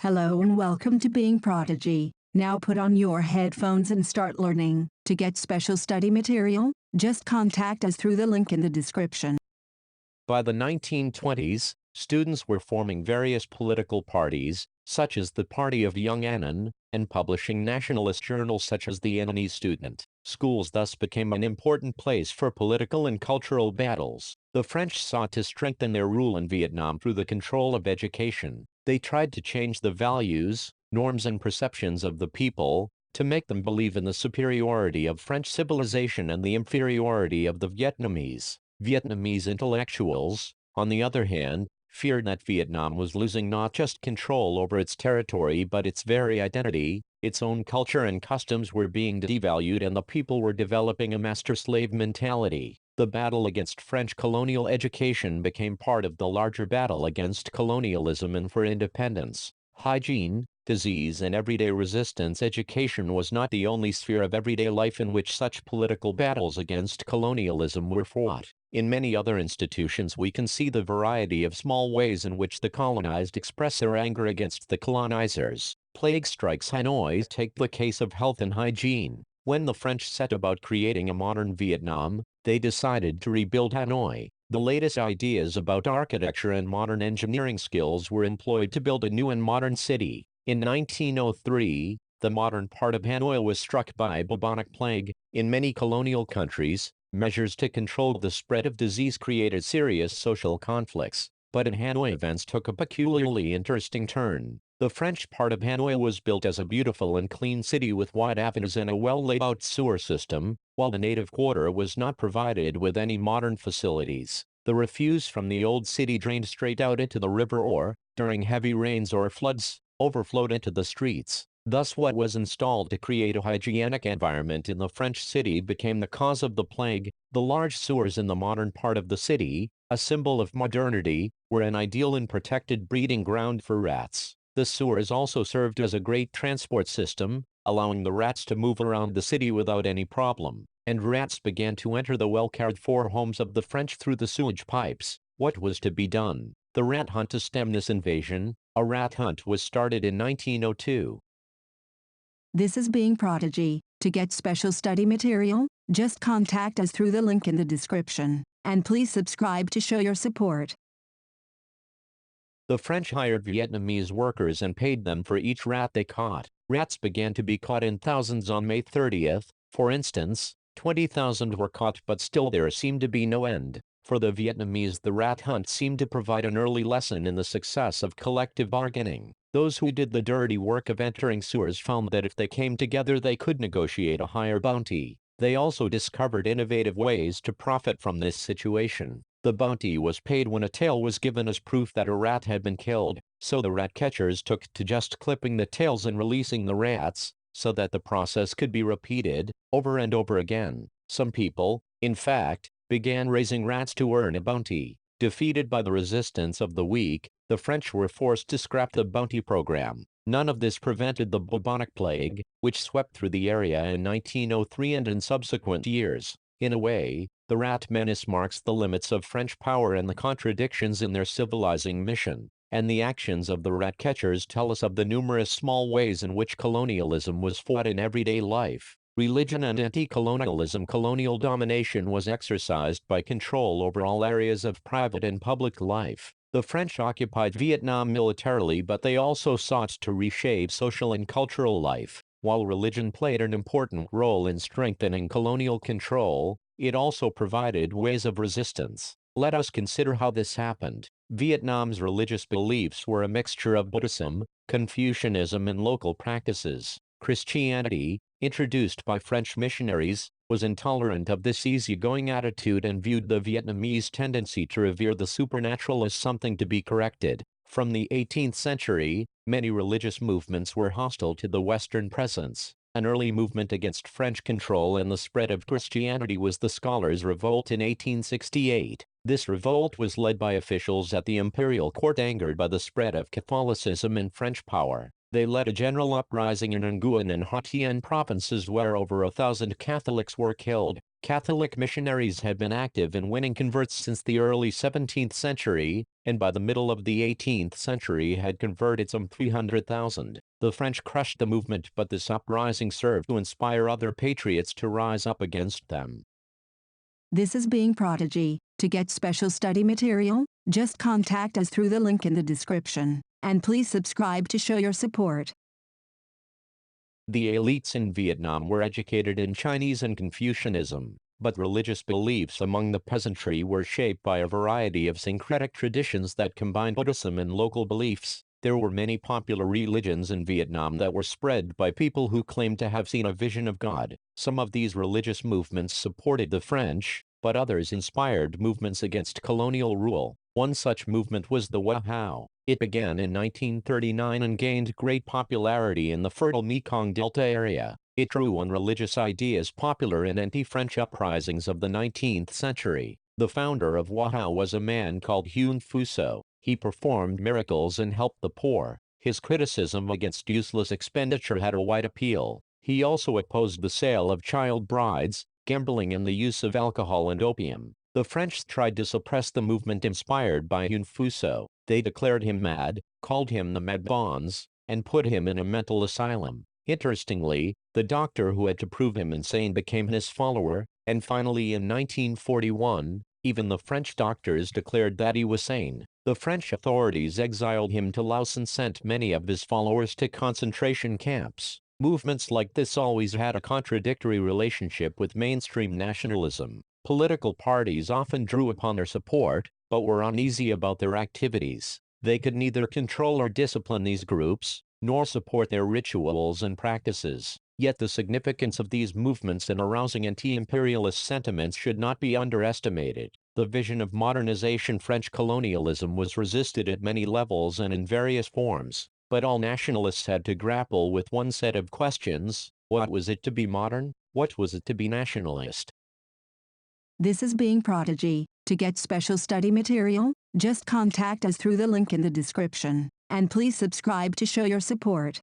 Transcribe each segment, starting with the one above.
Hello and welcome to Being Prodigy. Now put on your headphones and start learning. To get special study material, just contact us through the link in the description. By the 1920s, students were forming various political parties, such as the Party of Young Annan, and publishing nationalist journals such as the Annanese Student. Schools thus became an important place for political and cultural battles. The French sought to strengthen their rule in Vietnam through the control of education. They tried to change the values, norms and perceptions of the people, to make them believe in the superiority of French civilization and the inferiority of the Vietnamese. Vietnamese intellectuals, on the other hand, feared that Vietnam was losing not just control over its territory but its very identity. Its own culture and customs were being devalued and the people were developing a master-slave mentality. The battle against French colonial education became part of the larger battle against colonialism and for independence. Hygiene, disease and everyday resistance. Education was not the only sphere of everyday life in which such political battles against colonialism were fought. In many other institutions we can see the variety of small ways in which the colonized express their anger against the colonizers. Plague strikes. Hanoi. Take the case of health and hygiene. When the French set about creating a modern Vietnam, they decided to rebuild Hanoi. The latest ideas about architecture and modern engineering skills were employed to build a new and modern city. In 1903, the modern part of Hanoi was struck by bubonic plague. In many colonial countries, measures to control the spread of disease created serious social conflicts, but in Hanoi events took a peculiarly interesting turn. The French part of Hanoi was built as a beautiful and clean city with wide avenues and a well-laid-out sewer system, while the native quarter was not provided with any modern facilities. The refuse from the old city drained straight out into the river or, during heavy rains or floods, overflowed into the streets. Thus what was installed to create a hygienic environment in the French city became the cause of the plague. The large sewers in the modern part of the city, a symbol of modernity, were an ideal and protected breeding ground for rats. The sewers also served as a great transport system, allowing the rats to move around the city without any problem, and rats began to enter the well-cared-for homes of the French through the sewage pipes. What was to be done? The rat hunt. To stem this invasion, a rat hunt was started in 1902. This is Being Prodigy. To get special study material, just contact us through the link in the description, and please subscribe to show your support. The French hired Vietnamese workers and paid them for each rat they caught. Rats began to be caught in thousands on May 30th. For instance, 20,000 were caught, but still there seemed to be no end. For the Vietnamese, the rat hunt seemed to provide an early lesson in the success of collective bargaining. Those who did the dirty work of entering sewers found that if they came together they could negotiate a higher bounty. They also discovered innovative ways to profit from this situation. The bounty was paid when a tail was given as proof that a rat had been killed, so the rat catchers took to just clipping the tails and releasing the rats, so that the process could be repeated over and over again. Some people, in fact, began raising rats to earn a bounty. Defeated by the resistance of the weak, the French were forced to scrap the bounty program. None of this prevented the bubonic plague, which swept through the area in 1903 and in subsequent years. In a way, the rat menace marks the limits of French power and the contradictions in their civilizing mission, and the actions of the rat catchers tell us of the numerous small ways in which colonialism was fought in everyday life. Religion and anti-colonialism. Colonial domination was exercised by control over all areas of private and public life. The French occupied Vietnam militarily, but they also sought to reshape social and cultural life. While religion played an important role in strengthening colonial control, it also provided ways of resistance. Let us consider how this happened. Vietnam's religious beliefs were a mixture of Buddhism, Confucianism and local practices. Christianity, introduced by French missionaries, was intolerant of this easygoing attitude and viewed the Vietnamese tendency to revere the supernatural as something to be corrected. From the 18th century, many religious movements were hostile to the Western presence. An early movement against French control and the spread of Christianity was the Scholars' Revolt in 1868. This revolt was led by officials at the imperial court angered by the spread of Catholicism and French power. They led a general uprising in Nguyen and Ha Tien provinces where over 1,000 Catholics were killed. Catholic missionaries had been active in winning converts since the early 17th century, and by the middle of the 18th century had converted some 300,000. The French crushed the movement, but this uprising served to inspire other patriots to rise up against them. This is Being Prodigy. To get special study material, just contact us through the link in the description, and please subscribe to show your support. The elites in Vietnam were educated in Chinese and Confucianism, but religious beliefs among the peasantry were shaped by a variety of syncretic traditions that combined Buddhism and local beliefs. There were many popular religions in Vietnam that were spread by people who claimed to have seen a vision of God. Some of these religious movements supported the French, but others inspired movements against colonial rule. One such movement was the Wahao. It began in 1939 and gained great popularity in the fertile Mekong Delta area. It drew on religious ideas popular in anti-French uprisings of the 19th century. The founder of Wahao was a man called Hun Fuso. He performed miracles and helped the poor. His criticism against useless expenditure had a wide appeal. He also opposed the sale of child brides, gambling, and the use of alcohol and opium. The French tried to suppress the movement inspired by Hun Fuso. They declared him mad, called him the Mad Bonze, and put him in a mental asylum. Interestingly, the doctor who had to prove him insane became his follower, and finally in 1941, even the French doctors declared that he was sane. The French authorities exiled him to Laos and sent many of his followers to concentration camps. Movements like this always had a contradictory relationship with mainstream nationalism. Political parties often drew upon their support, but were uneasy about their activities. They could neither control or discipline these groups, nor support their rituals and practices. Yet the significance of these movements in arousing anti-imperialist sentiments should not be underestimated. The vision of modernization French colonialism was resisted at many levels and in various forms, but all nationalists had to grapple with one set of questions: what was it to be modern? What was it to be nationalist? This is Being Prodigy. To get special study material, just contact us through the link in the description, and please subscribe to show your support.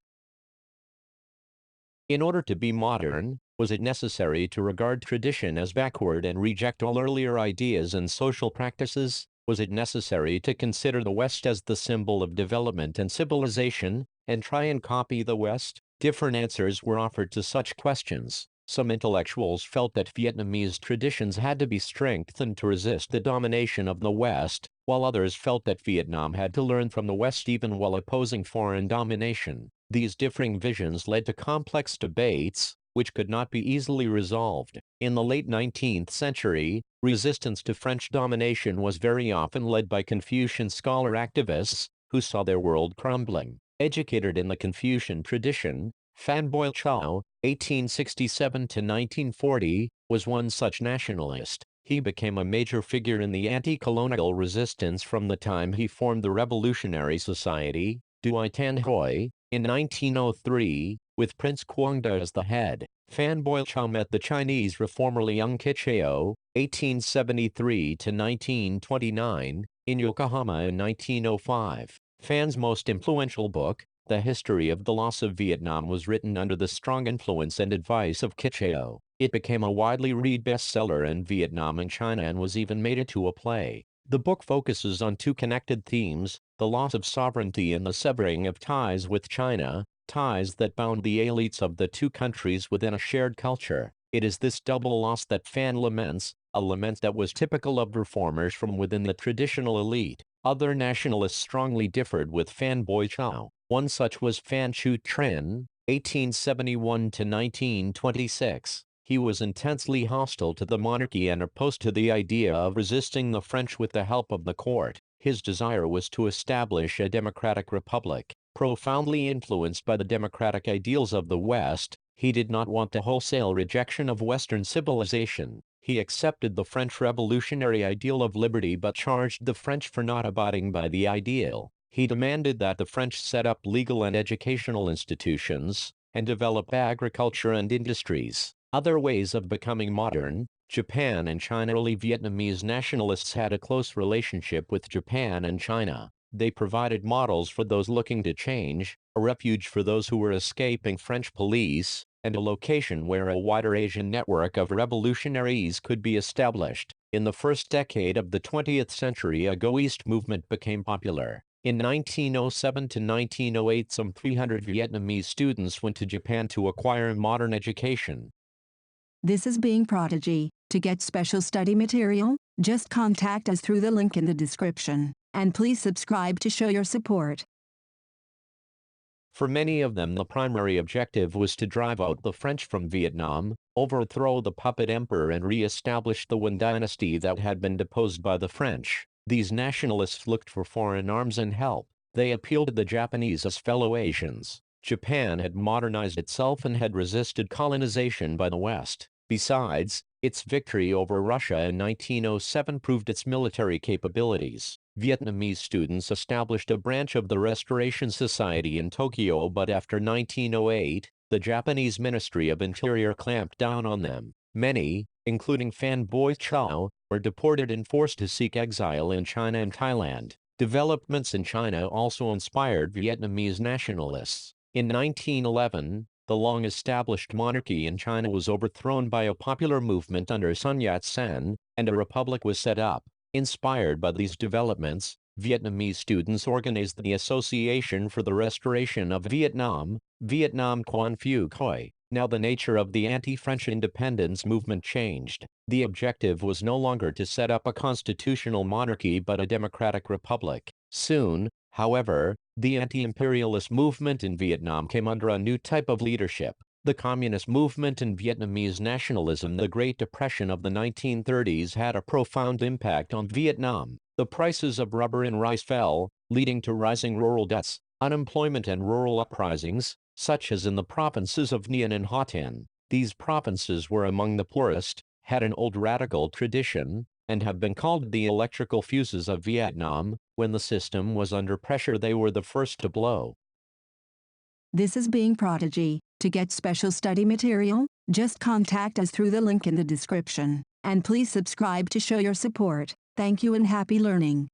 In order to be modern, was it necessary to regard tradition as backward and reject all earlier ideas and social practices? Was it necessary to consider the West as the symbol of development and civilization, and try and copy the West? Different answers were offered to such questions. Some intellectuals felt that Vietnamese traditions had to be strengthened to resist the domination of the West, while others felt that Vietnam had to learn from the West even while opposing foreign domination. These differing visions led to complex debates, which could not be easily resolved. In the late 19th century, resistance to French domination was very often led by Confucian scholar activists, who saw their world crumbling. Educated in the Confucian tradition, Phan Boi Chau, 1867–1940, was one such nationalist. He became a major figure in the anti-colonial resistance from the time he formed the Revolutionary Society, Dui Tan Hoi, in 1903, with Prince Quang Da as the head. Phan Boi Chau met the Chinese reformer Liang Qichao, 1873–1929, in Yokohama in 1905. Phan's most influential book, The History of the Loss of Vietnam, was written under the strong influence and advice of Qichao. It became a widely read bestseller in Vietnam and China and was even made into a play. The book focuses on two connected themes: the loss of sovereignty and the severing of ties with China, ties that bound the elites of the two countries within a shared culture. It is this double loss that Phan laments, a lament that was typical of reformers from within the traditional elite. Other nationalists strongly differed with Phan Boi Chau. One such was Phan Chu Trinh, 1871–1926. He was intensely hostile to the monarchy and opposed to the idea of resisting the French with the help of the court. His desire was to establish a democratic republic. Profoundly influenced by the democratic ideals of the West, he did not want the wholesale rejection of Western civilization. He accepted the French revolutionary ideal of liberty but charged the French for not abiding by the ideal. He demanded that the French set up legal and educational institutions, and develop agriculture and industries. Other ways of becoming modern: Japan and China. Early Vietnamese nationalists had a close relationship with Japan and China. They provided models for those looking to change, a refuge for those who were escaping French police, and a location where a wider Asian network of revolutionaries could be established. In the first decade of the 20th century, a Go East movement became popular. In 1907 to 1908, some 300 Vietnamese students went to Japan to acquire modern education. This is Being Prodigy. To get special study material, just contact us through the link in the description, and please subscribe to show your support. For many of them, the primary objective was to drive out the French from Vietnam, overthrow the puppet emperor, and re-establish the Nguyen dynasty that had been deposed by the French. These nationalists looked for foreign arms and help. They appealed to the Japanese as fellow Asians. Japan had modernized itself and had resisted colonization by the West. Besides, its victory over Russia in 1907 proved its military capabilities. Vietnamese students established a branch of the Restoration Society in Tokyo, but after 1908, the Japanese Ministry of Interior clamped down on them. Many, including Phan Boi Chau, were deported and forced to seek exile in China and Thailand. Developments in China also inspired Vietnamese nationalists. In 1911, the long-established monarchy in China was overthrown by a popular movement under Sun Yat-sen, and a republic was set up. Inspired by these developments, Vietnamese students organized the Association for the Restoration of Vietnam, Vietnam Quan Phu Coi. Now the nature of the anti-French independence movement changed. The objective was no longer to set up a constitutional monarchy but a democratic republic. Soon, however, the anti-imperialist movement in Vietnam came under a new type of leadership. The communist movement and Vietnamese nationalism. The Great Depression of the 1930s had a profound impact on Vietnam. The prices of rubber and rice fell, leading to rising rural deaths, unemployment, and rural uprisings, such as in the provinces of Nguyen and Ha Tinh. These provinces were among the poorest, had an old radical tradition, and have been called the electrical fuses of Vietnam. When the system was under pressure, they were the first to blow. This is Being Prodigy. To get special study material, just contact us through the link in the description, and please subscribe to show your support. Thank you and happy learning.